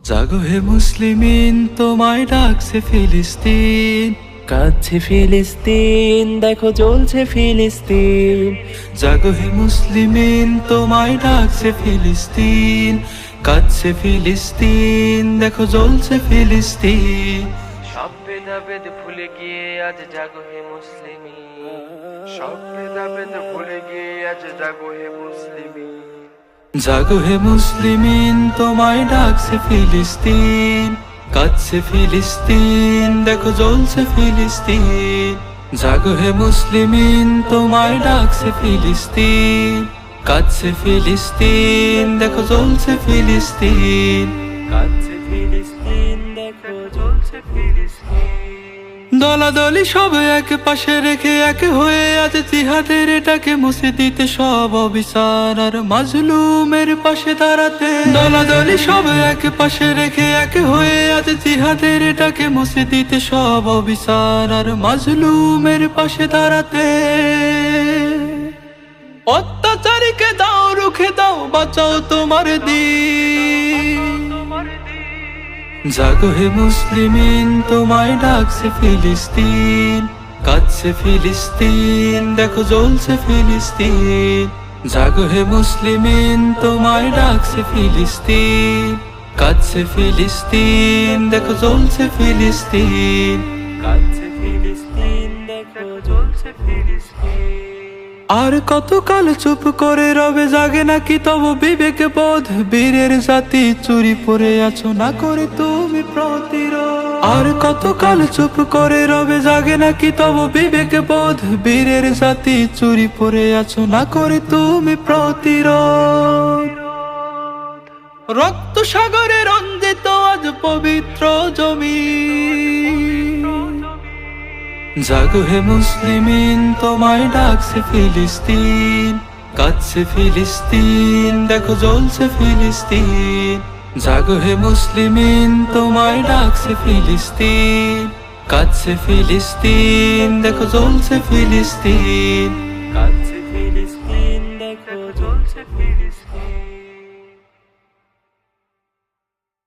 জাগো হে মুসলিমিন, তোমায় ডাকছে ফিলিস্তিন। কাঁদছে ফিলিস্তিন, দেখো জ্বলছে ফিলিস্তিন। জাগো হে মুসলিমিন, তোমায় ডাকছে ফিলিস্তিন। কাঁদছে ফিলিস্তিন, দেখো জ্বলছে ফিলিস্তিন। সব ভেদাভেদ ভুলে গিয়ে আজ জাগো হে মুসলিমিন। সব ভেদাভেদ ভুলে গিয়ে আজ জাগো হে মুসলিমিন। জাগো হে মুসলিমিন, তোমায় ডাকছে ফিলিস্তিন। কাঁদছে ফিলিস্তিন, দেখো জ্বলছে ফিলিস্তিন। জাগো হে মুসলিমিন, তোমায় ডাকছে ফিলিস্তিন। কাঁদছে ফিলিস্তিন, দেখো জ্বলছে ফিলিস্তিন। কাঁদছে ফিলিস্তিন, দেখো জ্বলছে ফিলিস্তিন। দলাদলি সব এক পাশে রেখে এক হয়ে আজ জিহাদের এটাকে মুছে দিতে, সব অবিচার আর মাজলুমের পাশে দাঁড়াতে। দলাদলি সব এক পাশে রেখে এক হয়ে আজ জিহাদের এটাকে মুছে দিতে, সব অবিচার আর মাজলুমের পাশে দাঁড়াতে। অত্যাচারীকে দাও রুখে দাও, বাঁচাও তোমার দিন। জাগো হে মুসলিমিন, তোমায় ডাকছে ফিলিস্তিন। কাঁদছে ফিলিস্তিন, দেখো জ্বলছে ফিলিস্তিন। জাগো হে মুসলিমিন, তোমায় ডাকছে ফিলিস্তিন। কাঁদছে ফিলিস্তিন, দেখো জ্বলছে ফিলিস্তিন। কাঁদছে ফিলিস্তিন, দেখো জ্বলছে ফিলিস্তিন। আর কতকাল চুপ করে রবে, জাগে নাকি তব বিবেক বোধ? বীরের জাতি চুরি পড়ে আছো, না করে তুমি প্রতিরোধ। আর কতকাল চুপ করে রবে, জাগে নাকি তব বিবেক বোধ? বীরের জাতি চুরি পড়ে আছো, না করে তুমি প্রতিরোধ। রক্ত সাগরে রঞ্জিত আজ পবিত্র জমি। জাগো হে মুসলিমিন, তোমায় ডাকছে ফিলিস্তিন। কাঁদছে ফিলিস্তিন, দেখো জ্বলছে ফিলিস্তিন। জাগো হে মুসলিমিন, তোমায় ডাকছে ফিলিস্তিন। কাঁদছে ফিলিস্তিন, দেখো জ্বলছে ফিলিস্তিন। কাঁদছে ফিলিস্তিন, দেখো জ্বলছে ফিলিস্তিন।